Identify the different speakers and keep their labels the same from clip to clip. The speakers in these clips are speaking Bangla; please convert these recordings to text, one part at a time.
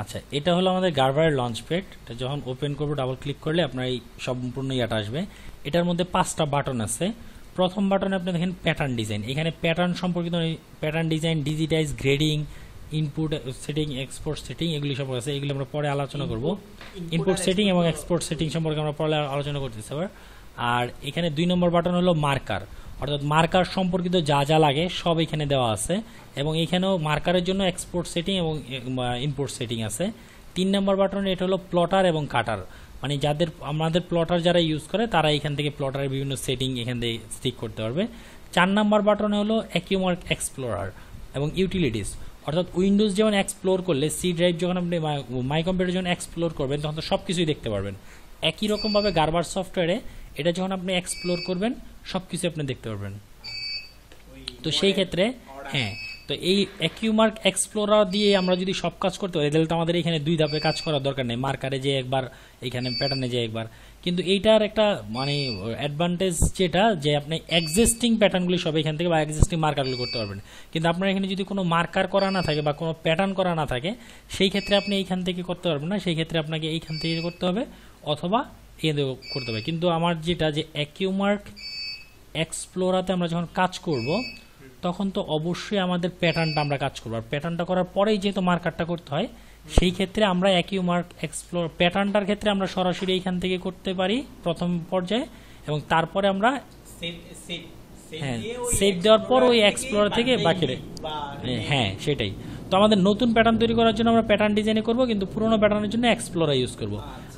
Speaker 1: আচ্ছা, এটা হলো আমাদের গার্ভারের লঞ্চ প্যাড। এটা যখন ওপেন করবো ডাবল ক্লিক করলে আপনার এই সম্পূর্ণ ইয়াটা আসবে। এটার মধ্যে 5টা বাটন আছে। প্রথম বাটনে আপনি দেখেন প্যাটার্ন ডিজাইন, এখানে প্যাটার্ন সম্পর্কিত pattern design, digitize, grading, input setting, export setting, এগুলি সব আছে। এগুলি আমরা পরে আলোচনা করব। ইনপুট সেটিং এবং এক্সপোর্ট সেটিং সম্পর্কে আমরা পরে আলোচনা করতেছি আবার। আর এখানে 2 নম্বর বাটন হলো মার্কার, অর্থাৎ মার্কার সম্পর্কিত যা যা লাগে সব এখানে দেওয়া আছে। এবং এখানেও মার্কারের জন্য এক্সপোর্ট সেটিং এবং ইনপুট সেটিং আছে। 3 নম্বর বাটনে এটা হলো প্লটার এবং কাটার, মানে যাদের আমাদের প্লটার যারা ইউজ করে তারা এখান থেকে প্লটারের বিভিন্ন সেটিং এখান থেকে স্টিক করতে পারবে। 4 নম্বর বাটনে হলো অ্যাকিউমার্ক এক্সপ্লোরার এবং ইউটিলিটিস, অর্থাৎ উইন্ডোজ যেমন এক্সপ্লোর করলে সি ড্রাইভ যখন আপনি মাই কম্পিউটার যখন এক্সপ্লোর করবেন তখন তো সব কিছুই দেখতে পারবেন। একই রকমভাবে গার্বার সফটওয়্যারে এটা যখন আপনি এক্সপ্লোর করবেন সব কিছু আপনি দেখতে পারবেন। তো সেই ক্ষেত্রে হ্যাঁ, তো এই অ্যাকিউমার্ক এক্সপ্লোরার দিয়ে আমরা যদি সব কাজ করতে পারি তাহলে তো আমাদের এখানে 2 ধাপে কাজ করার দরকার নেই, মার্কারে যে একবার, এখানে প্যাটার্নে যে একবার। কিন্তু এইটার একটা মানে অ্যাডভান্টেজ যেটা, যে আপনি এক্সিস্টিং প্যাটার্নগুলি সব এখান থেকে বা এক্সিস্টিং মার্কারগুলি করতে পারবেন। কিন্তু আপনার এখানে যদি কোনো মার্কার করা না থাকে বা কোনো প্যাটার্ন করা না থাকে সেই ক্ষেত্রে আপনি এইখান থেকে করতে পারবেন না, সেই ক্ষেত্রে আপনাকে এইখান থেকে করতে হবে অথবা করতে হবে। কিন্তু আমার যেটা যে অ্যাকিউমার্ক এক্সপ্লোরাতে আমরা যখন কাজ করব তখন তো অবশ্যই আমাদের প্যাটার্নটা আমরা কাজ করবো, আর প্যাটার্নটা করার পরেই যেহেতু মার্কারটা করতে হয় সেই ক্ষেত্রে আমরা অ্যাকিউমার্ক এক্সপ্লোর প্যাটার্নটার ক্ষেত্রে আমরা সরাসরি এইখান থেকে করতে পারি প্রথম পর্যায়ে, এবং তারপরে আমরা হ্যাঁ সেভ দেওয়ার পর ওই এক্সপ্লোরার থেকে বাকি হ্যাঁ সেটাই। তো আমাদের নতুন প্যাটার্ন তৈরি করার জন্য আমরা প্যাটার্ন ডিজাইনে করব, কিন্তু পুরোনো প্যাটার্নের জন্য এক্সপ্লোরার ইউজ করব।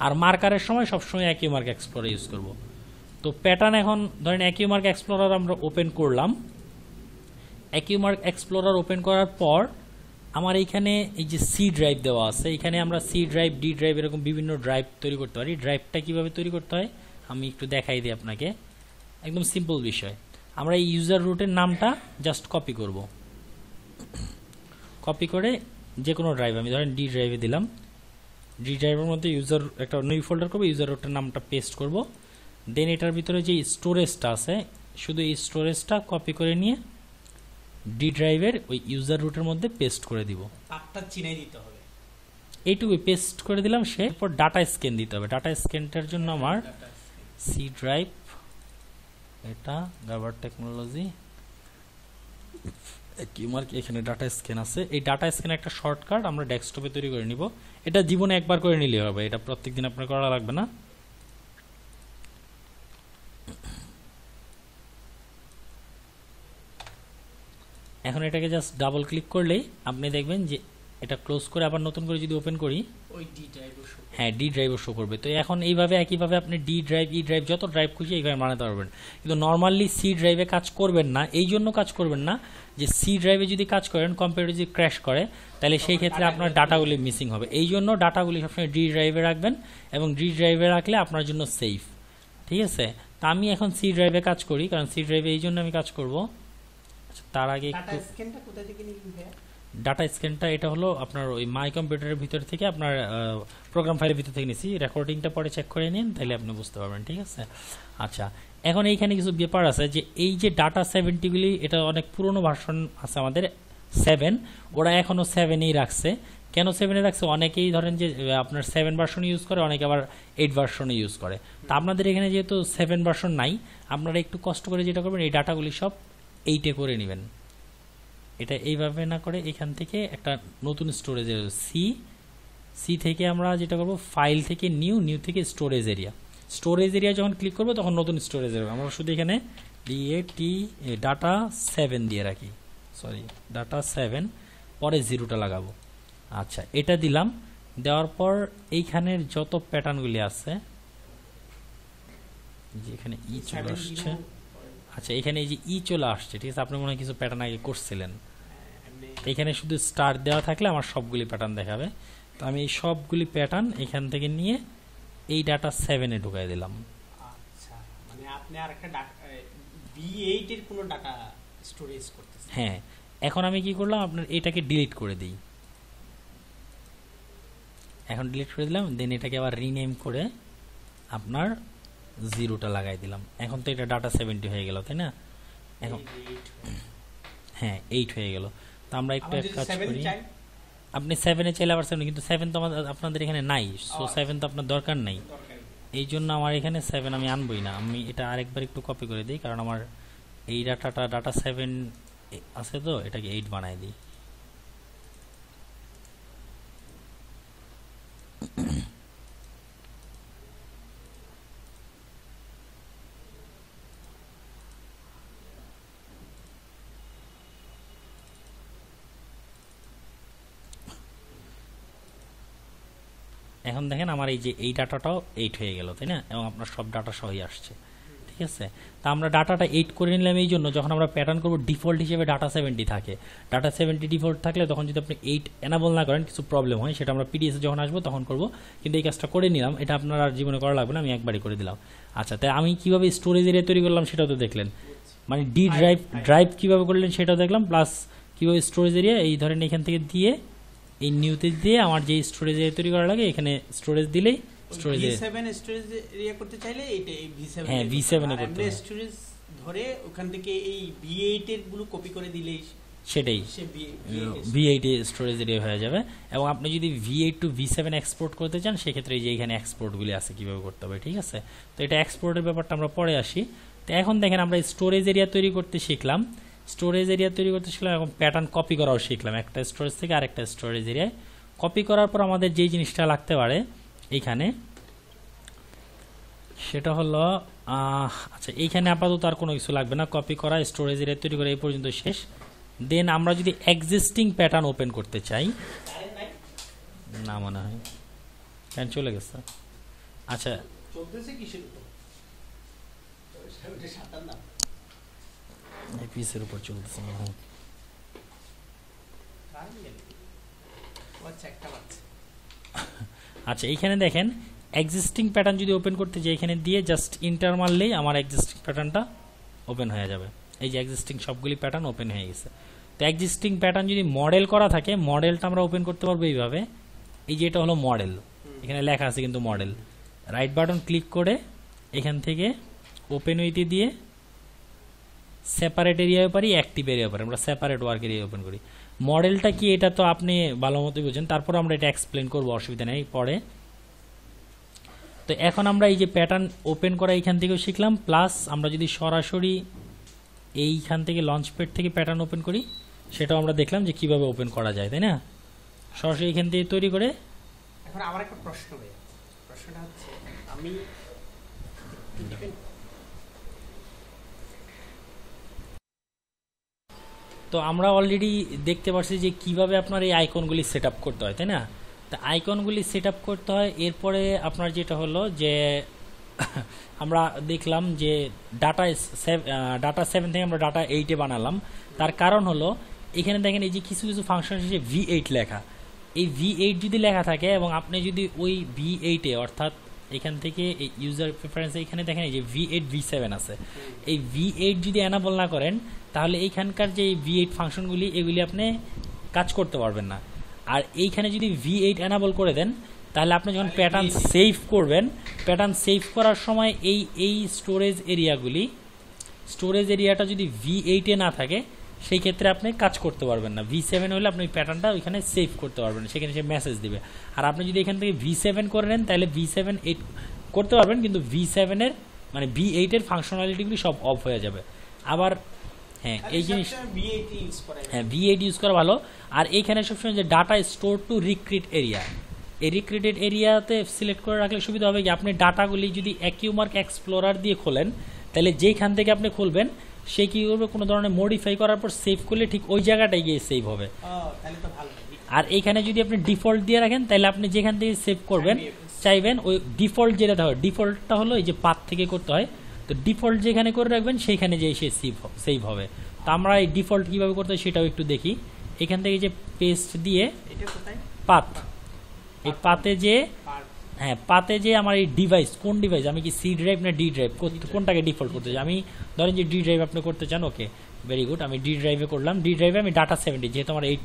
Speaker 1: আর মার্কারের সময় সবসময় অ্যাকিউমার্ক এক্সপ্লোরার ইউজ করব। তো প্যাটার্ন এখন ধরেন অ্যাকিউমার্ক এক্সপ্লোরার আমরা ওপেন করলাম। অ্যাকিউমার্ক এক্সপ্লোরার ওপেন করার পর আমার এইখানে এই যে সি ড্রাইভ দেওয়া আছে, এখানে আমরা সি ড্রাইভ, ডি ড্রাইভ এরকম বিভিন্ন ড্রাইভ তৈরি করতে পারি। ড্রাইভটা কিভাবে তৈরি করতে হয় আমি একটু দেখাই দিই আপনাকে, একদম সিম্পল বিষয়। আমরা এই ইউজার রুটের নামটা জাস্ট কপি করব, কপি করে যে কোনো ড্রাইভ, আমি ধরেন ডি ড্রাইভে দিলাম। ডি ড্রাইভের মধ্যে ইউজার একটা নিউ ফোল্ডার করবো, ইউজার রুটের নামটা পেস্ট করব। দেন এটার ভিতরে যে স্টোরেজটা আছে শুধু এই স্টোরেজটা কপি করে নিয়ে ডি ড্রাইভের ওই ইউজার রুটের মধ্যে পেস্ট করে দিব।
Speaker 2: পাথটা চিনাই দিতে হবে,
Speaker 1: এইটুকু পেস্ট করে দিলাম। এরপর ডাটা স্ক্যান দিতে হবে। ডাটা স্ক্যানটার জন্য আমার সি ড্রাইভ, এটা গার্ভার টেকনোলজি অ্যাকিউমার্ক, এখানে ডাটা স্ক্যান আছে। এই ডাটা স্ক্যান একটা শর্টকাট আমরা ডেস্কটপে তৈরি করে নিব। এটা জীবনে একবার করে নিলে হবে, এটা প্রত্যেকদিন আপনার করা লাগবে না। এখন এটাকে জাস্ট ডাবল ক্লিক করলেই আপনি দেখবেন যে এটা ক্লোজ করে আবার নতুন করে যদি ওপেন করি
Speaker 2: ওই ডি ড্রাইভও শো,
Speaker 1: হ্যাঁ ডি ড্রাইভও শো করবে। তো এখন এইভাবে একইভাবে আপনি ডি ড্রাইভ, ই ড্রাইভ যত ড্রাইভ খুশি এইভাবে বানাতে পারবেন। কিন্তু নর্মালি সি ড্রাইভে কাজ করবেন না, এই জন্য কাজ করবেন না যে সি ড্রাইভে যদি কাজ করেন কম্পিউটার যদি ক্র্যাশ করে তাহলে সেই ক্ষেত্রে আপনার ডাটাগুলি মিসিং হবে। এই জন্য ডাটাগুলি সবসময় ডি ড্রাইভে রাখবেন, এবং ডি ড্রাইভে রাখলে আপনার জন্য সেফ। ঠিক আছে, তা আমি এখন সি ড্রাইভে কাজ করি, কারণ সি ড্রাইভে এই জন্য আমি কাজ করব। তার আগে
Speaker 2: ডাটা স্ক্যানটা কোথা থেকে নিবেন ভাই?
Speaker 1: ডাটা স্ক্যানটা এটা হলো আপনার ওই মাই কম্পিউটারের ভিতর থেকে, আপনার প্রোগ্রাম ফাইলের ভিতর থেকে নিছি। রেকর্ডিংটা পরে চেক করে নিন, তাহলে আপনি বুঝতে পারবেন। ঠিক আছে, আচ্ছা এখন এইখানে কিছু ব্যাপার আছে যে এই যে ডাটা 70গুলি, এটা অনেক পুরনো ভার্সন আছে আমাদের 7, ওরা এখনও 7এই রাখছে। কেন 7-এ রাখছে? অনেকেই ধরেন যে আপনার 7 ভার্সন ইউজ করে, অনেকে আবার 8 ভার্সনে ইউজ করে। তা আপনাদের এখানে যেহেতু 7 ভার্সন নাই, আপনারা একটু কষ্ট করে যেটা করবেন এই ডাটাগুলি সব 8-এ করে নেবেন। এটা এইভাবে না করে এখান থেকে একটা নতুন স্টোরেজ সি থেকে আমরা যেটা করব ফাইল থেকে নিউ থেকে স্টোরেজ এরিয়া যখন ক্লিক করবো তখন নতুন স্টোরেজ এরিয়া আমরা শুধু এখানে ডাটা 7 দিয়ে রাখি, সরি ডাটা 7, পরে 0টা লাগাবো। আচ্ছা এটা দিলাম, দেওয়ার পর এইখানের যত প্যাটার্নগুলি আছে যে এখানে চলে আসছে। আচ্ছা এখানে এই যে চলে আসছে, ঠিক আছে, আপনি মনে হয় কিছু প্যাটার্ন আগে করছিলেন। এখানে শুধু স্টার দেওয়া থাকলে আমার সবগুলি প্যাটার্ন দেখাবে। তো আমি এই সবগুলি প্যাটার্ন এখান থেকে নিয়ে এই ডাটা 7-এ ঢুকাই দিলাম।
Speaker 2: আচ্ছা, মানে আপনি আরেকটা ডাটা B8 এর কোনো ডাটা স্টোরেজ করতেছেন।
Speaker 1: হ্যাঁ, এখন আমি কি করলাম, আপনার এটাকে ডিলিট করে দিই। এখন ডিলিট করে দিলাম, দেন এটাকে আবার রিনেম করে আপনার 0টা লাগাই দিলাম। এখন তো এটা ডাটা 70 হয়ে গেল, তাই না? এখন হ্যাঁ 8 হয়ে গেল। তো আমরা একটু এক কাজ করি, আপনি 7-এ চাইলে আবার 7, কিন্তু 7 তো আপনাদের এখানে নাই, সো 7 তো আপনার দরকার নাই। এই জন্য আমার এখানে 7 আমি আনবই না। আমি এটা আরেকবার একটু কপি করে দিই, কারণ আমার এই ডাটা 7 আছে, তো এটাকে 8 বানাই দিই। এখন দেখেন আমার এই যে এই ডাটাটাও 8 হয়ে গেল, তাই না? এবং আপনার সব ডাটা সহই আসছে, ঠিক আছে? তা আমরা ডাটাটা 8 করে নিলাম এই জন্য, যখন আমরা প্যাটার্ন করবো ডিফল্ট হিসেবে ডাটা 70 থাকে। ডাটা 70 ডিফল্ট থাকলে তখন যদি আপনি 8 এনাবল না করেন কিছু প্রবলেম হয়, সেটা আমরা পিডিএস যখন আসবো তখন করব। কিন্তু এই কাজটা করে নিলাম, এটা আপনার আর জীবনে করা লাগবে না, আমি একবারই করে দিলাম। আচ্ছা, তাই আমি কিভাবে স্টোরেজ এরিয়া তৈরি করলাম সেটাও তো দেখলেন, মানে ডি ড্রাইভ কিভাবে করলেন সেটাও দেখলাম, প্লাস কিভাবে স্টোরেজ এরিয়া এই ধরেন এখান থেকে দিয়ে এই নিউতে দিয়ে আমার যে স্টোরেজ এরিয়া তৈরি করা লাগে এখানে স্টোরেজ দিলেই স্টোরেজ
Speaker 2: স্টোরেজ এরিয়া করতে চাইলে এটা এই V7
Speaker 1: হ্যাঁ V7 এ করতে হবে।
Speaker 2: স্টোরেজ ধরে ওখান থেকে এই V8 এর গুলো কপি করে দিলেই
Speaker 1: সেটাই V8 এ স্টোরেজ এরিয়া হয়ে যাবে। এবং আপনি যদি V8 টু V7 এক্সপোর্ট করতে চান সেক্ষেত্রে এই যে এখানে এক্সপোর্টগুলি আছে কিভাবে করতে হবে, ঠিক আছে? তো এটা এক্সপোর্টের ব্যাপারটা আমরা পরে আসি। তো এখন দেখেন আমরা স্টোরেজ এরিয়া তৈরি করতে শিখলাম, এখন প্যাটার্ন কপি করাও শিখলাম, একটা স্টোরেজ থেকে আরেকটা স্টোরেজ এরিয়ায়। কপি করার পর আমাদের যেই জিনিসটা লাগতে পারে এইখানে, সেটা হলো আচ্ছা এইখানে আপাতত আর কোনো কিছু লাগবে না, কপি করা স্টোরেজ এরিয়া তৈরি করা এই পর্যন্ত শেষ। দেন আমরা যদি এক্সিস্টিং প্যাটার্ন ওপেন করতে চাই, না মনে হয় কেন চলে গেছে। আচ্ছা পিসের উপর চলতেছে না, আচ্ছা এইখানে দেখেন এক্সিস্টিং প্যাটার্ন যদি ওপেন করতে যাই এখানে দিয়ে জাস্ট ইন্টার মারলেই আমার এক্সিস্টিং প্যাটার্নটা ওপেন হয়ে যাবে। এই যে এক্সিস্টিং সবগুলি প্যাটার্ন ওপেন হয়ে গেছে। তো এক্সিস্টিং প্যাটার্ন যদি মডেল করা থাকে, মডেলটা আমরা ওপেন করতে পারবো এইভাবে। এই যে এটা হলো মডেল, এখানে লেখা আছে কিন্তু মডেল। রাইট বাটন ক্লিক করে এখান থেকে ওপেন উইথ দিয়ে সেপারেট এরিয়া পারি, অ্যাক্টিভ এরিয়া পারি, আমরা সেপারেট ওয়ার্ক এরিয়া ওপেন করি। মডেলটা কি এটা তো আপনি ভালো মতোই বুঝেন, তারপর আমরা এটা এক্সপ্লেন করবো, অসুবিধা নেই পরে। তো এখন আমরা এই যে প্যাটার্ন ওপেন করা এইখান থেকেও শিখলাম, প্লাস আমরা যদি সরাসরি এইখান থেকে লঞ্চপ্যাড থেকে প্যাটার্ন ওপেন করি সেটাও আমরা দেখলাম যে কিভাবে ওপেন করা যায়, তাই না? সরাসরি এখান থেকে তৈরি করে।
Speaker 2: এখন আমার একটা প্রশ্ন, প্রশ্নটা হচ্ছে আমি
Speaker 1: তো আমরা অলরেডি দেখতে পাচ্ছি যে কিভাবে আপনার এই আইকনগুলি সেট আপ করতে হয়, তাই না? তো আইকনগুলি সেট আপ করতে হয়। এরপরে আপনার যেটা হলো যে আমরা দেখলাম যে ডাটা 7 থেকে আমরা ডাটা 8-এ বানালাম। তার কারণ হলো এখানে দেখেন এই যে কিছু কিছু ফাংশন শেষে V8 লেখা, এই V8 যদি লেখা থাকে এবং আপনি যদি ওই V8-এ অর্থাৎ এখান থেকে এই ইউজার প্রেফারেন্সে এখানে দেখেন এই যে V8 V7 আছে, এই V8 যদি এনাবল না করেন তাহলে এইখানকার যে V8 ফাংশনগুলি এগুলি আপনি কাজ করতে পারবেন না। আর এইখানে যদি V8 এনাবল করে দেন তাহলে আপনি যখন প্যাটার্ন সেভ করবেন, প্যাটার্ন সেভ করার সময় এই স্টোরেজ এরিয়াটা যদি V8-এ না থাকে সেই ক্ষেত্রে আপনি কাজ করতে পারবেন না। V7 হলে আপনি ওই প্যাটার্নটা ওইখানে সেভ করতে পারবেন, সেখানে সে মেসেজ দিবে। আর আপনি যদি এখান থেকে V7 করে নেন তাহলে V7 8 করতে পারবেন, কিন্তু V7-এর মানে V8-এর ফাংশনালিটিগুলি সব অফ হয়ে যাবে। আবার হ্যাঁ এই জিনিস হ্যাঁ V8 ইউজ করা ভালো। আর এইখানে সবসময় যে data store two recreate area, এই রিক্রিয়েটেড এরিয়াতে সিলেক্ট করে রাখলে সুবিধা হবে কি আপনি ডাটাগুলি যদি অ্যাকিউমার্ক এক্সপ্লোরার দিয়ে খোলেন তাহলে যেইখান থেকে আপনি খুলবেন সে কি করবে, কোনো ধরনের মডিফাই করার পর সেভ করলে ঠিক ওই জায়গাটায় গিয়ে সেভ হবে। আর এইখানে যদি আপনি ডিফল্ট দিয়ে রাখেন তাহলে আপনি যেখান থেকে সেভ করবেন চাইবেন ওই ডিফল্ট যেটা হয়, ডিফল্টটা হলো এই যে পাথ থেকে করতে হয়, তো ডিফল্ট যেখানে করে রাখবেন সেইখানে যে সে সেভ হবে। তো আমরা এই ডিফল্ট কীভাবে করতে হয় সেটাও একটু দেখি। এখান থেকে যে পেস্ট দিয়ে পাথ, এই পাতে যে হ্যাঁ পাতে যে আমার এই ডিভাইস কোন ডিভাইস, আমি কি সি ড্রাইভ না ডি ড্রাইভ কোনটাকে ডিফল্ট করতে চাই, আমি ধরেন যে ডি ড্রাইভ আপনি করতে চান, ওকে ভেরি গুড, আমি ডি ড্রাইভে করলাম। ডি ড্রাইভে আমি ডাটা 70 যেহেতু আমার এই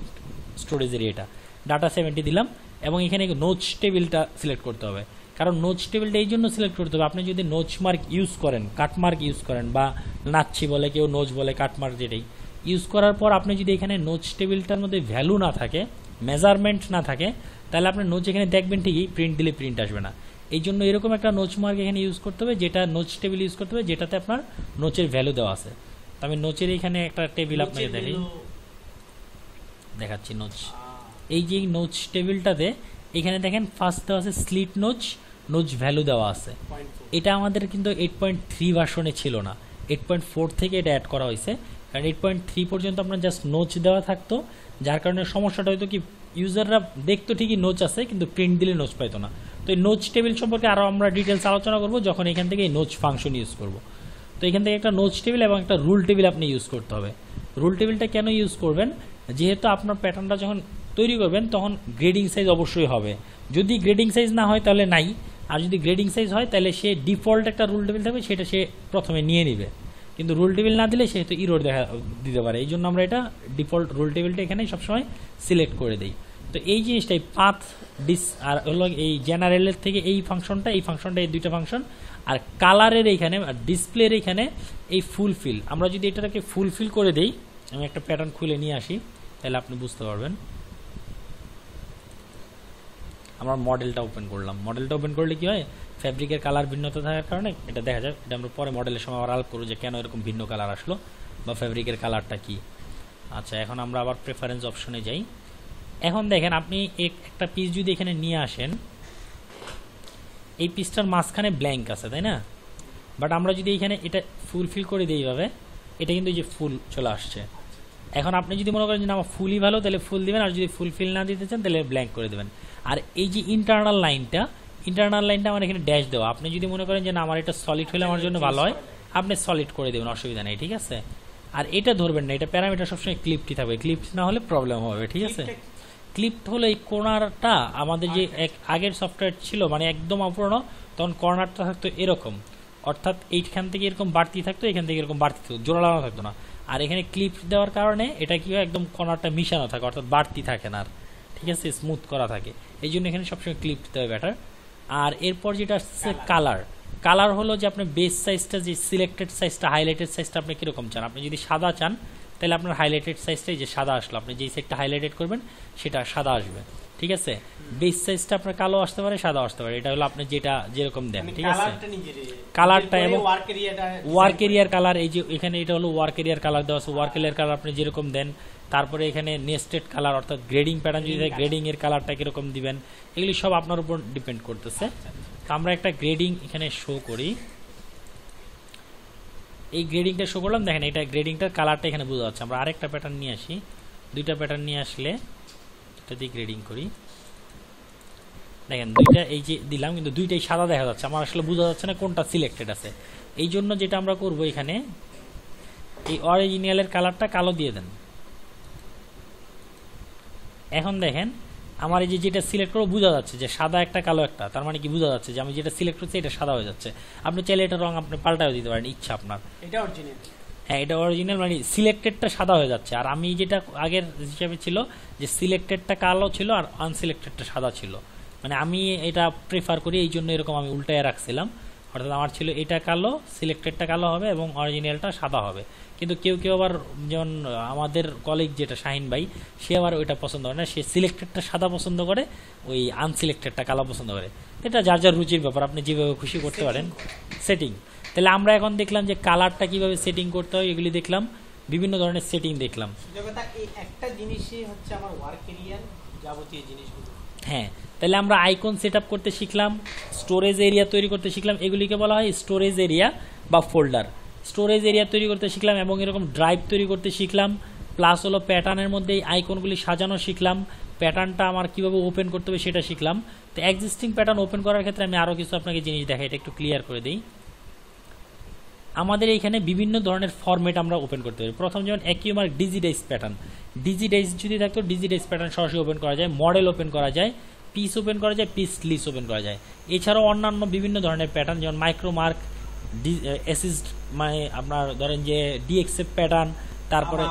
Speaker 1: স্টোরেজ এরিয়াটা ডাটা 70 দিলাম এবং এখানে নোচ টেবিলটা সিলেক্ট করতে হবে। কারণ নোচ টেবিলটা এই জন্য সিলেক্ট করতে হবে, আপনি যদি নোচ মার্ক ইউজ করেন, কাটমার্ক ইউজ করেন বা নাচ্ছি বলে কেউ নোচ বলে, কাটমার্ক যেটাই ইউজ করার পর আপনি যদি এখানে নোচ টেবিলটার মধ্যে ভ্যালু না থাকে মেজারমেন্ট না থাকে তাহলে আপনার নোচ এখানে দেখবেন ঠিকই, প্রিন্ট দিলে প্রিন্ট আসবে না। এই জন্য এরকম একটা নোচ মার্ক এখানে ইউজ করতে হবে, যেটা নোচ টেবিল ইউজ করতে হবে, যেটাতে আপনার নোচের ভ্যালু দেওয়া আছে। তো আমি নোচের এখানে একটা টেবিল আপনাকে দেখাচ্ছি। নোচ, এই যে নোচ টেবিলটাতে এখানে দেখেন ফার্স্ট দেওয়া আছে স্লিট নোচ, নোচ ভ্যালু দেওয়া আছে। এটা আমাদের কিন্তু 8.3 ভার্সনে ছিল না, 8.4 থেকে এটা অ্যাড করা হয়েছে। কারণ 8.3 পর্যন্ত আপনার জাস্ট নোচ দেওয়া থাকতো, যার কারণে সমস্যাটা হয়তো কি ইউজাররা দেখতো ঠিকই নোচ আছে কিন্তু প্রিন্ট দিলে নোচ পাইতো না। তো এই নোচ টেবিল সম্পর্কে আরও আমরা ডিটেলস আলোচনা করব যখন এখান থেকে এই নোচ ফাংশন ইউজ করব। তো এখান থেকে একটা নোচ টেবিল এবং একটা রুল টেবিল আপনি ইউজ করতে হবে। রুল টেবিলটা কেন ইউজ করবেন, যেহেতু আপনার প্যাটার্নটা যখন তৈরি করবেন তখন গ্রেডিং সাইজ অবশ্যই হবে। যদি গ্রেডিং সাইজ না হয় তাহলে নাই, আর যদি গ্রেডিং সাইজ হয় তাহলে সে ডিফল্ট একটা রুল টেবিল থাকবে, সেটা সে প্রথমে নিয়ে নেবে। কিন্তু রুল টেবিল না দিলে সেহেতু ইরোর দিতে পারে। এই জন্য আমরা এটা ডিফল্ট রুল টেবিলটা এখানে সবসময় সিলেক্ট করে দিই। তো এই জিনিসটাই পাথ আর হলো এই জেনারেলের থেকে এই ফাংশনটা এই দুইটা ফাংশন, আর কালারের এইখানে আর ডিসপ্লের এইখানে এই ফুলফিল। আমরা যদি এটাকে ফুলফিল করে দেই, আমি একটা প্যাটার্ন খুলে নিয়ে আসি তাহলে আপনি বুঝতে পারবেন। আমরা মডেলটা ওপেন করলাম, মডেলটা ওপেন করলে কি হয়, ফ্যাব্রিকের কালার ভিন্নতা থাকার কারণে এটা দেখা যায়। এটা আমরা পরে মডেলের সময় আবার আলাপ করবো যে কেন এরকম ভিন্ন কালার আসলো বা ফ্যাব্রিকের কালারটা কি। আচ্ছা, এখন আমরা আবার প্রেফারেন্স অপশনে যাই। এখন দেখেন আপনি একটা পিস যদি এখানে নিয়ে আসেন, এই পিসটার মাঝখানে ব্ল্যাঙ্ক আছে তাই না, বাট আমরা যদি এখানে এটা ফুলফিল করে দিই এইভাবে, এটা কিন্তু এই যে ফুল চলে আসছে। এখন আপনি যদি মনে করেন যে আমার ফুলই ভালো তাহলে ফুল দিবেন, আর যদি ফুলফিল না দিতে চান তাহলে ব্ল্যাঙ্ক করে দেবেন। আর এই যে ইন্টারনাল লাইনটা আমার এখানে ড্যাশ দেওয়া। আপনি যদি মনে করেন যে না আমার এটা সলিড হলে আমার জন্য ভালো হয়, আপনি সলিড করে দেবেন, অসুবিধা নেই, ঠিক আছে। আর এটা ধরবেন না, এটা প্যারামিটার সবসময় ক্লিপটি থাকবে, ক্লিপট না হলে প্রবলেম হবে, ঠিক আছে। ক্লিপড হলো এই কর্নারটা, আমাদের যে আগের সফটওয়্যার ছিল মানে একদম অপুরনো, তখন কর্নারটা থাকতো এরকম, অর্থাৎ এইখান থেকে এরকম বাড়তি থাকতো, এখান থেকে এরকম বাড়তি থাকতো, জোড়া লাগানো থাকতো না। আর এখানে ক্লিপ দেওয়ার কারণে এটা কি হয়, একদম কর্নারটা মিশানো থাকে, অর্থাৎ বাড়তি থাকে না আর, ঠিক আছে, স্মুথ করা থাকে। এই জন্য এখানে সবসময় ক্লিপ দিতে হবে ব্যাটার। আর এরপর যেটা আসছে কালার হলো যে আপনার বেস সাইজটা, যে সিলেক্টেড সাইজটা, হাইলাইটেড সাইজটা আপনি কীরকম চান। আপনি যদি সাদা চান তাহলে আপনার হাইলাইটেড সাইজটাই যে সাদা আসলো, আপনি যেই সাইডটা হাইলাইটেড করবেন সেটা সাদা আসবে, ঠিক আছে। বেস সাইজটা আপনার কালো আসতে পারে, সাদা আসতে পারে, এটা হলো আপনি যেটা যেরকম দেন, ঠিক আছে। কালারটা এবং ওয়ার্ক এরিয়ার কালার, এই যে এখানে এটা হলো ওয়ার্ক এরিয়ার কালার দেওয়া আছে, ওয়ার্ক এরিয়ার কালার আপনি যেরকম দেন। তারপরে এখানে নেস্টেড কালার, অর্থাৎ গ্রেডিং প্যাটার্ন যদি গ্রেডিং এর কালারটা কিরকম দিবেন, এগুলি সব আপনার উপর ডিপেন্ড করতেছে। তো আমরা একটা গ্রেডিং এখানে শো করি, এই গ্রেডিংটা শো করলাম, দেখেন এটা গ্রেডিংটার কালারটা এখানে বোঝা যাচ্ছে। আমরা আরেকটা প্যাটার্ন নিয়ে আসি, দুইটা প্যাটার্ন নিয়ে আসলে এটা দিয়ে গ্রেডিং করি, দেখেন দুইটা এই যে দিলাম কিন্তু দুইটাই সাদা দেখা যাচ্ছে, আমার আসলে বোঝা যাচ্ছে না কোনটা সিলেক্টেড আছে। এই জন্য যেটা আমরা করব, এখানে এই অরিজিনালের কালারটা কালো দিয়ে দেন। এখন দেখেন আমার এই যে যেটা সিলেক্ট করবো বোঝা যাচ্ছে যে সাদা একটা কালো একটা, তার মানে কি বোঝা যাচ্ছে যে আমি যেটা সিলেক্ট করছি এটা সাদা হয়ে যাচ্ছে। আপনি চাইলে এটা রং আপনি পাল্টাও দিতে পারেন, ইচ্ছা আপনার।
Speaker 2: এটা অরিজিনাল,
Speaker 1: হ্যাঁ এটা অরিজিনাল, মানে সিলেক্টেডটা সাদা হয়ে যাচ্ছে। আর আমি যেটা আগের হিসাবে ছিল যে সিলেক্টেডটা কালো ছিল আর আনসিলেক্টেডটা সাদা ছিল, মানে আমি এটা প্রেফার করি, এই জন্য এরকম আমি উল্টায় রাখছিলাম। অর্থাৎ আমার ছিল এটা কালো, সিলেক্টেডটা কালো হবে এবং অরিজিনালটা সাদা হবে। কিন্তু কেউ কেউ আবার, যেমন আমাদের কলিগ যেটা শাহিন ভাই, সে আবার ওইটা পছন্দ করে না, সে সিলেক্টেডটা সাদা পছন্দ করে, ওই আনসিলেক্টেডটা কালো পছন্দ করে। এটা যার যার রুচির ব্যাপার, আপনি যেভাবে খুশি করতে পারেন সেটিং। তাহলে আমরা এখন দেখলাম যে কালারটা কিভাবে সেটিং করতে হয়, এগুলি দেখলাম, বিভিন্ন ধরনের সেটিং দেখলাম।
Speaker 2: একটা জিনিসই হচ্ছে আমার ওয়ার্ক এরিয়ার যাবতীয় জিনিসগুলো।
Speaker 1: হ্যাঁ, তাহলে আমরা আইকন সেট আপ করতে শিখলাম, স্টোরেজ এরিয়া তৈরি করতে শিখলাম, এগুলিকে বলা হয় স্টোরেজ এরিয়া বা ফোল্ডার। স্টোরেজ এরিয়া তৈরি করতে শিখলাম এবং এরকম ড্রাইভ তৈরি করতে শিখলাম, প্লাস হলো প্যাটার্নের মধ্যে এই আইকনগুলি সাজানো শিখলাম, প্যাটার্নটা আমার কীভাবে ওপেন করতে হবে সেটা শিখলাম। তো এক্সিস্টিং প্যাটার্ন ওপেন করার ক্ষেত্রে আমি আরও কিছু আপনাকে জিনিস দেখাই, এটা একটু ক্লিয়ার করে দিই। আমাদের এইখানে বিভিন্ন ধরনের ফরম্যাট আমরা ওপেন করতে পারি। প্রথম যেমন অ্যাকিউমার্ক ডিজিটাইজ প্যাটার্ন, ডিজিটাইজ যদি থাকতো ডিজিটাইজ প্যাটার্ন সরাসরি ওপেন করা যায়, মডেল ওপেন করা যায়, পিস ওপেন করা যায়, পিস লিস্ট ওপেন করা যায়। এছাড়াও অন্যান্য বিভিন্ন ধরনের প্যাটার্ন যেমন মাইক্রোমার্ক, অ্যাসিস্ট, মানে আপনার ধরেন যে ডিএক্সএফ প্যাটার্ন, তারপরে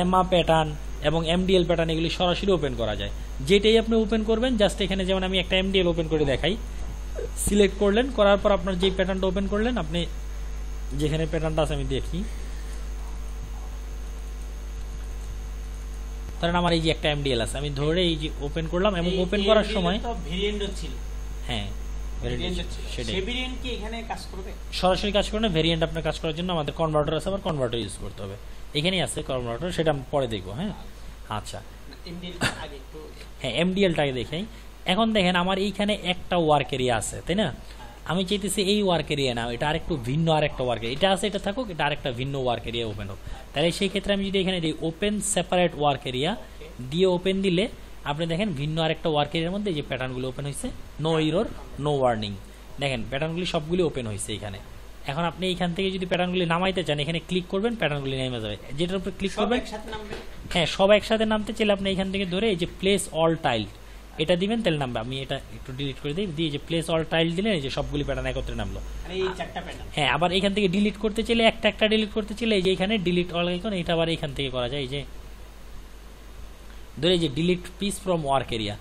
Speaker 1: এমা প্যাটার্ন এবং এমডিএল প্যাটার্ন, এগুলি সরাসরি ওপেন করা যায়। যেটাই আপনি ওপেন করবেন, জাস্ট এখানে যেমন আমি একটা এমডিএল ওপেন করে দেখাই, সিলেক্ট করলেন, করার পর আপনার যেই প্যাটার্নটা ওপেন করলেন, আপনি যেখানে প্যাটার্নটা আছে আমি দেখি, ধরেন আমার এই যে একটা এমডিএল আছে, আমি ধরে এই যে ওপেন করলাম এবং ওপেন করার সময়
Speaker 2: তো ভেরিয়েন্ট ছিল,
Speaker 1: হ্যাঁ
Speaker 2: ভেরিয়েন্ট ছিল,
Speaker 1: সেটাই
Speaker 2: সেই ভেরিয়েন্ট কি এখানে কাজ করবে?
Speaker 1: সরাসরি কাজ করে না, ভেরিয়েন্ট আপনার কাজ করার জন্য আমাদের কনভার্টার আছে, আবার কনভার্টার ইউজ করতে হবে। এখানেই আছে কনভার্টার, সেটা আমি পরে দেখবো। হ্যাঁ আচ্ছা,
Speaker 2: এমডিএল আগে একটু
Speaker 1: হ্যাঁ এমডিএলটাকে দেখাই। এখন দেখেন আমার এইখানে একটা ওয়ার্ক এরিয়া আছে, তাই না? আমি চাইতেছি এই ওয়ার্ক এরিয়া না, এটা আরেকটু ভিন্ন আরেকটা ওয়ার্ক এরিয়া, এটা আছে এটা থাকুক, এটা আরেকটা ভিন্ন ওয়ার্ক এরিয়া ওপেন হোক। তাহলে সেই ক্ষেত্রে আমি যদি এখানে দিই ওপেন সেপারেট ওয়ার্ক এরিয়া দিয়ে ওপেন দিলে আপনি দেখেন ভিন্ন আরেকটা ওয়ার্ক এরিয়ার মধ্যে যে প্যাটার্নগুলো ওপেন হয়েছে, নো এরর নো ওয়ার্নিং, দেখেন প্যাটার্নগুলি সবগুলি ওপেন হয়েছে এখানে। এখন আপনি এইখান থেকে যদি প্যাটার্নগুলি নামাইতে চান, এখানে ক্লিক করবেন, প্যাটার্নগুলি নেমে যাবে, যেটার উপর ক্লিক করবেন
Speaker 2: একসাথে নামবে।
Speaker 1: হ্যাঁ সব একসাথে নামতে চাইলে আপনি এখান থেকে ধরে এই যে প্লেস অল টাইল এটা দিবেন, তাহলে নামবে। আমি এটা একটু ডিলিট করে দিই, দিয়ে যে প্লেস অল টাইল দিলে এই যে সবগুলি প্যাটার্ন একত্রে নামলো।
Speaker 2: মানে এই চারটা প্যাটার্ন।
Speaker 1: হ্যাঁ আবার এখান থেকে ডিলিট করতে চাইলে একটা একটা ডিলিট করতে চাইলে এই যে এখানে ডিলিট অল আইকন, এটা আবার এখান থেকে করা যায়। এই যে ধরে যে delete piece from work area,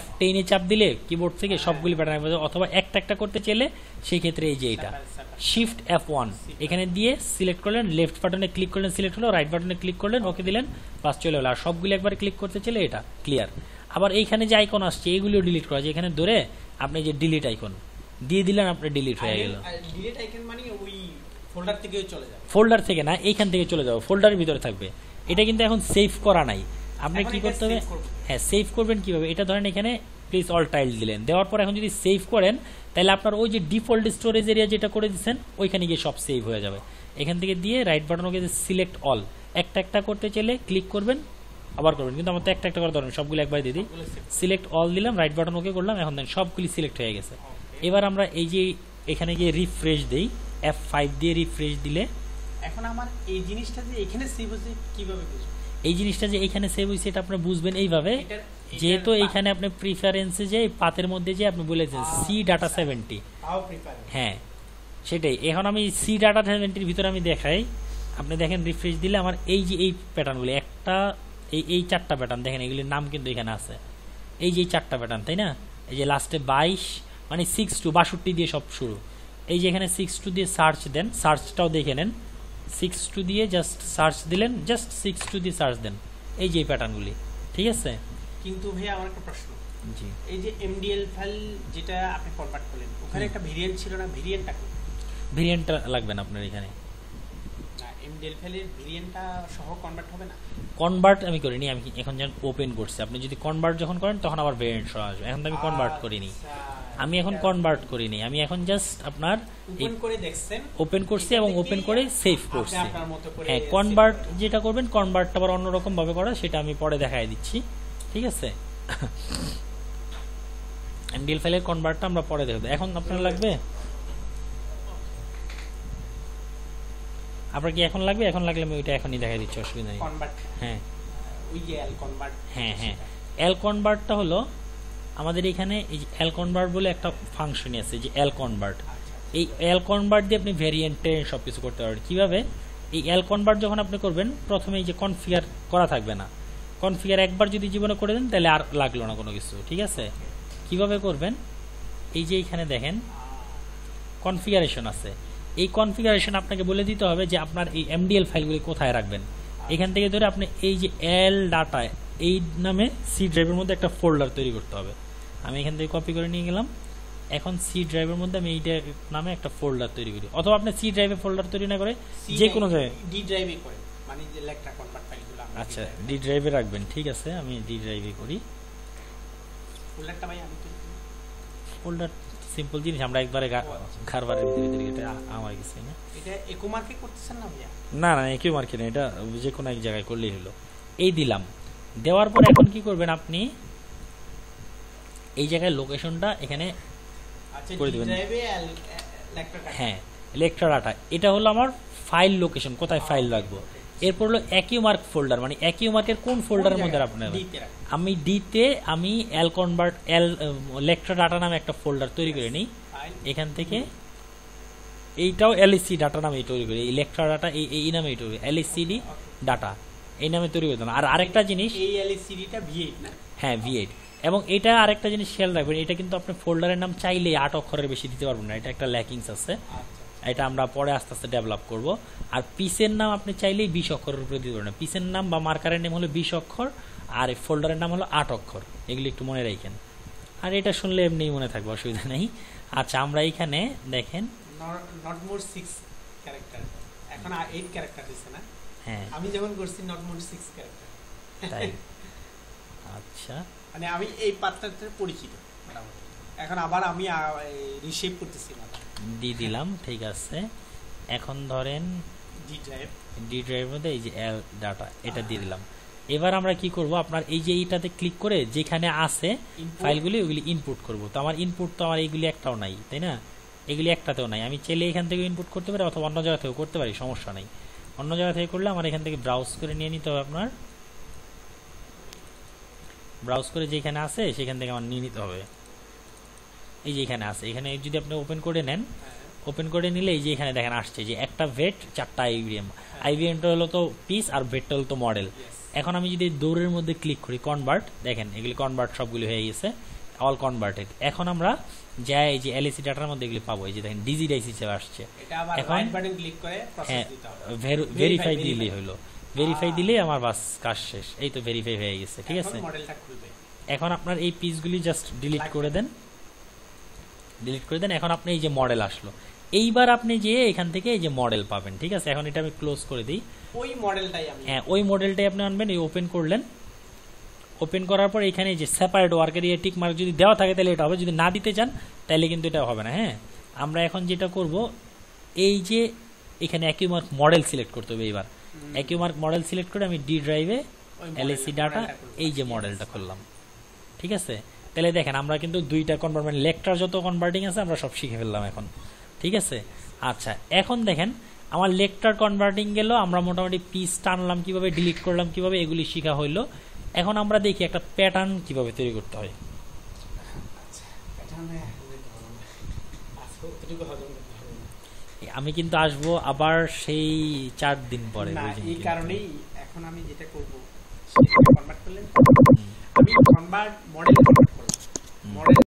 Speaker 1: F10 এ চাপ দিলে কিবোর্ড থেকে সবগুলি প্যাটার্ন, অথবা একটা একটা করতে চাইলে সেই ক্ষেত্রে এই যে এটা শিফট F1 এখানে দিয়ে সিলেক্ট করলেন, লেফট বাটনে ক্লিক করলেন, সিলেক্ট হলো, রাইট বাটনে ক্লিক করলেন, ওকে দিলেন, বাস চলে হলো। আর সবগুলি একবার ক্লিক করতে চাইলে এটা ক্লিয়ার। আবার এইখানে যে আইকন আসছে এগুলিও ডিলিট করা যায়, এখানে ধরে আপনি যে ডিলিট আইকন দিয়ে দিলেন, আপনি ডিলিট হয়ে গেল।
Speaker 2: ডিলিট আইকন মানে ওই ফোল্ডার থেকেও চলে যাবে,
Speaker 1: ফোল্ডার থেকে না, এইখান থেকে চলে যাবে, ফোল্ডারের ভিতরে থাকবে। এটা কিন্তু এখন সেভ করা নাই, আপনি কি করতে হবে, হ্যাঁ সেভ করবেন কিভাবে, এটা ধরেন এখানে প্লিজ অল টাইল দিলেন, দেওয়ার পর এখন যদি সেভ করেন তাহলে আপনার ওই যে ডিফল্ট স্টোরেজ এরিয়া যেটা করে দিচ্ছেন ওইখানে গিয়ে সব সেভ হয়ে যাবে। এখান থেকে দিয়ে রাইট বাটন ওকে সিলেক্ট অল, একটা একটা করতে চাইলে ক্লিক করবেন, আবার করবেন, কিন্তু আমার তো একটা একটা করে ধরেন সবগুলো একবার দিয়ে দিই, সিলেক্ট অল দিলাম, রাইট বাটন ওকে করলাম, এখন দেন সবগুলি সিলেক্ট হয়ে গেছে। এবার আমরা এই যে এখানে গিয়ে রিফ্রেশ দেই, F5 দিয়ে রিফ্রেশ দিলে
Speaker 2: এখন আমার এই জিনিসটা যে এখানে সেভ হচ্ছে কিভাবে বুঝবো?
Speaker 1: এই জিনিসটা যে এখানে সেভ হয়েছে এটা আপনি বুঝবেন এইভাবে, যেহেতু এইখানে আপনি প্রিফারেন্সে যে পাতের মধ্যে যে আপনি বলেছেন সি ডাটা 70, হ্যাঁ সেটাই। এখন আমি সি ডাটা 70-র ভিতরে আমি দেখাই, আপনি দেখেন রিফ্রেশ দিলে আমার এই যে এই প্যাটার্নগুলি একটা এই চারটা প্যাটার্ন দেখেন, এগুলির নাম কিন্তু এখানে আছে, এই যে চারটা প্যাটার্ন, তাই না? এই যে লাস্টে 22 মানে 6 to 62 দিয়ে সব শুরু, এই যে এখানে 6 to দিয়ে সার্চ দেন, সার্চটাও দেখে নেন, 6 to দিয়ে জাস্ট সার্চ দিলেন, জাস্ট 6 to দিয়ে সার্চ দেন, এই যে প্যাটার্নগুলি, ঠিক আছে?
Speaker 2: কিন্তু ভাই আমার একটা প্রশ্ন,
Speaker 1: জি
Speaker 2: এই যে এমডিএল ফাইল যেটা আপনি কনভার্ট করলেন ওখানে একটা ভেরিয়েন্ট ছিল না, ভেরিয়েন্টটা কি?
Speaker 1: ভেরিয়েন্টটা লাগবে না আপনার এখানে,
Speaker 2: না এমডিএল ফাইলের ভেরিয়েন্টটা সহ কনভার্ট হবে না?
Speaker 1: কনভার্ট আমি করিনি, আমি এখন যখন ওপেন করছি, আপনি যদি কনভার্ট যখন করেন তখন আবার ভেরিয়েন্ট সহ আসবে, এখন তো আমি কনভার্ট করিনি, আমি এখন কনভার্ট করিনি, আমি এখন জাস্ট আপনার
Speaker 2: ওপেন করে দেখছেন,
Speaker 1: ওপেন করছি এবং ওপেন করে সেভ করছি।
Speaker 2: আপনার মতো করে
Speaker 1: হ্যাঁ কনভার্ট যেটা করবেন, কনভার্টটা আবার অন্যরকম ভাবে করা, সেটা আমি পরে দেখাই দিচ্ছি, ঠিক আছে? এমডিএল ফাইলের কনভার্টটা আমরা পরে দেখব, এখন আপনার লাগবে, আপনার কি এখন লাগবে? এখন লাগলে আমি ওইটা এখনই দেখাই দিচ্ছি, অসুবিধা নেই।
Speaker 2: কনভার্ট,
Speaker 1: হ্যাঁ
Speaker 2: ওই যে এল কনভার্ট,
Speaker 1: হ্যাঁ হ্যাঁ এল কনভার্টটা হলো আমাদের এখানে এই যে এল কনভার্ট বলে একটা ফাংশনই আছে, যে এল কনভার্ট, এই এল কনভার্ট দিয়ে আপনি ভেরিয়েন্টে সবকিছু করতে পারবেন। কিভাবে? এই এল কনভার্ট যখন আপনি করবেন, প্রথমে এই যে কনফিগার করা থাকবে না, কনফিগার একবার যদি জীবনে করে দেন তাহলে আর লাগলো না কোনো কিছু, ঠিক আছে? কিভাবে করবেন? এই যে এখানে দেখেন কনফিগারেশন আছে, এই কনফিগারেশন আপনাকে বলে দিতে হবে যে আপনার এই এমডিএল ফাইলগুলি কোথায় রাখবেন। এখান থেকে ধরে আপনি এই যে এল ডাটা এই নামে সি ড্রাইভের মধ্যে একটা ফোল্ডার তৈরি করতে হবে। আমি এখান থেকে কপি করে নিয়ে গেলাম, এখন সি ড্রাইভের মধ্যে আমি এইটা নামে একটা ফোল্ডার তৈরি করি, অথবা আপনি সি ড্রাইভে ফোল্ডার তৈরি না করে যে কোনো জায়গায়
Speaker 2: ডি ড্রাইভে করেন, মানে যে লেকটা কনভার্ট ফাইলগুলো।
Speaker 1: আচ্ছা ডি ড্রাইভে রাখবেন, ঠিক আছে, আমি ডি ড্রাইভে করি।
Speaker 2: ফোল্ডারটা ভাই আমি তৈরি করি,
Speaker 1: ফোল্ডার সিম্পল জিনিস, আমরা একবারে খারবারের ভিতরে তৈরি, এটা আমার কিছু না।
Speaker 2: এটা ইকো মার্কে করতেছেন না ভাইয়া?
Speaker 1: না না একই মার্কেট না, এটা যে কোনো এক জায়গায় করলেই হলো। এই দিলাম, দেওয়ার পর এখন কি করবেন আপনি, এই জায়গায় লোকেশনটা এখানে করে দিবেন। হ্যাঁ লেকচার ডাটা, এটা হলো আমার ফাইল লোকেশন, কোথায় ফাইল রাখবো। এরপর হলো একই মার্ক ফোল্ডার, মানে একই মার্কের কোন ফোল্ডারের মধ্যে আপনার, আমি ডিতে আমি এল কনভার্ট এল লেকচার ডাটা নামে একটা ফোল্ডার তৈরি করে নিই, এখান থেকে এইটাও এলএসসি ডাটা নামে তৈরি করি, এই লেকচার ডাটা এই নামে তৈরি, এলএসসিডি ডাটা এই নামে তৈরি করতাম। আর আরেকটা জিনিস,
Speaker 2: এই এলএসসিডিটা V8 না?
Speaker 1: হ্যাঁ V8। এবং এটা আরেকটা জিনিস খেয়াল রাখবেন, এটা কিন্তু আপনি ফোল্ডারের নাম চাইলে 8 অক্ষরের বেশি দিতে পারবেন না, এটা একটা ল্যাকিংস আছে, এটা আমরা পরে আস্তে আস্তে ডেভেলপ করব। আর পিসের নাম আপনি চাইলেই 20 অক্ষরের উপরে দিতে পারবেন না, পিসের নাম বা মার্কারের নাম হলো 20 অক্ষর, আর এই ফোল্ডারের নাম হলো 8 অক্ষর, এগুলি একটু মনে রাখেন। আর এটা শুনলে এমনিই মনে থাকবে, অসুবিধা নেই। আচ্ছা, আমরা এইখানে দেখেন
Speaker 2: নট মোর 6 ক্যারেক্টার, এখন 8 ক্যারেক্টার দিছে না?
Speaker 1: হ্যাঁ
Speaker 2: আমি যখন করছি নট মোর 6 ক্যারেক্টার।
Speaker 1: তাই। আচ্ছা,
Speaker 2: মানে আমি এই পাত্রটার পরিচিত মোটামুটি। এখন আবার আমি রিশেপ করতেছি না,
Speaker 1: দিয়ে দিলাম, ঠিক আছে। এখন ধরেন
Speaker 2: ডি ড্রাইভ,
Speaker 1: ডি ড্রাইভের মধ্যে এই যে এল ডাটা, এটা দিয়ে দিলাম। এবার আমরা কি করব, আপনার এই যে এইটাতে ক্লিক করে যেখানে আছে ফাইলগুলি ওগুলি ইনপুট করব। তো আমার ইনপুট তো আমার এইগুলি একটাও নাই, তাই না? এগুলি একটাতেও নাই। আমি চাইলে এখান থেকে ইনপুট করতে পারি অথবা অন্য জায়গা থেকেও করতে পারি, সমস্যা নেই। অন্য জায়গা থেকে করলে আমার এখান থেকে ব্রাউজ করে নিয়ে নিতে হবে। আপনার ব্রাউজ করে যেখানে আছে সেখান থেকে আমার নিয়ে নিতে হবে। এই যে এখানে আছে, এখানে যদি আপনি ওপেন করে নেন, ওপেন করে নিলে এই যে এখানে দেখেন আসছে যে একটা ভেট 4টা আইভিএম। আইভিএমটা হলো তো পিস আর ভেটটা হলো তো মডেল। এখন আমি যদি দৌড়ের মধ্যে ক্লিক করি কনভার্ট, দেখেন এগুলি কনভার্ট সবগুলি হয়ে গেছে, অল কনভার্টেড। এখন আমরা যাই এই যে এলএসি ডাটার মধ্যে এগুলি পাবো, এই যে দেখেন ডিজিটাইস হিসেবে আসছে।
Speaker 2: এখন বাটন ক্লিক করে প্রসেস দিতে হবে,
Speaker 1: ভেরিফাই দিলেই হলো। ভেরিফাই দিলেই আমার বাস কাজ শেষ। এই তো ভেরিফাই হয়ে গেছে, ঠিক আছে।
Speaker 2: মডেলটা খুলবে।
Speaker 1: এখন আপনার এই পিসগুলি জাস্ট ডিলিট করে দেন, ডিলিট করে দেন। এখন আপনি এই যে মডেল আসলো, এইবার আপনি যে এখান থেকে এই যে মডেল পাবেন, ঠিক আছে। এখন এটা আমি ক্লোজ করে দিই।
Speaker 2: ওই মডেলটাই আমি,
Speaker 1: হ্যাঁ ওই মডেলটাই আপনি আনবেন। এই ওপেন করলেন, ওপেন করার পর এখানে যে সেপারেট ওয়ার্কের এই টিক মার্ক যদি দেওয়া থাকে তাহলে এটা হবে, যদি না দিতে চান তাহলে কিন্তু এটা হবে না। হ্যাঁ, আমরা এখন যেটা করব, এই যে এখানে অ্যাকিউমার্ক মডেল সিলেক্ট করতে হবে। এইবার অ্যাকিউমার্ক মডেল সিলেক্ট করে আমি ডি ড্রাইভে এলএসি ডাটা এই যে মডেলটা খুললাম, ঠিক আছে। তাহলে দেখেন আমরা কিন্তু দুইটা কনভার্ট, লেকটার যত কনভার্টিং আছে আমরা সব শিখে ফেললাম এখন, ঠিক আছে। আচ্ছা, এখন দেখেন আমার লেকটার কনভার্টিং গেল, আমরা মোটামুটি পিস টানলাম কিভাবে, ডিলিট করলাম কিভাবে, এগুলি শেখা হইলো। এখন আমরা দেখি একটা প্যাটার্ন কিভাবে তৈরি করতে হয়। আমি কিন্তু আসবো আবার সেই 4 দিন পরে।
Speaker 2: এই কারণেই এখন আমি যেটা করব, কনভার্ট করলেন, আমি কনভার্ট মডেল কনভার্ট করলাম। মডেল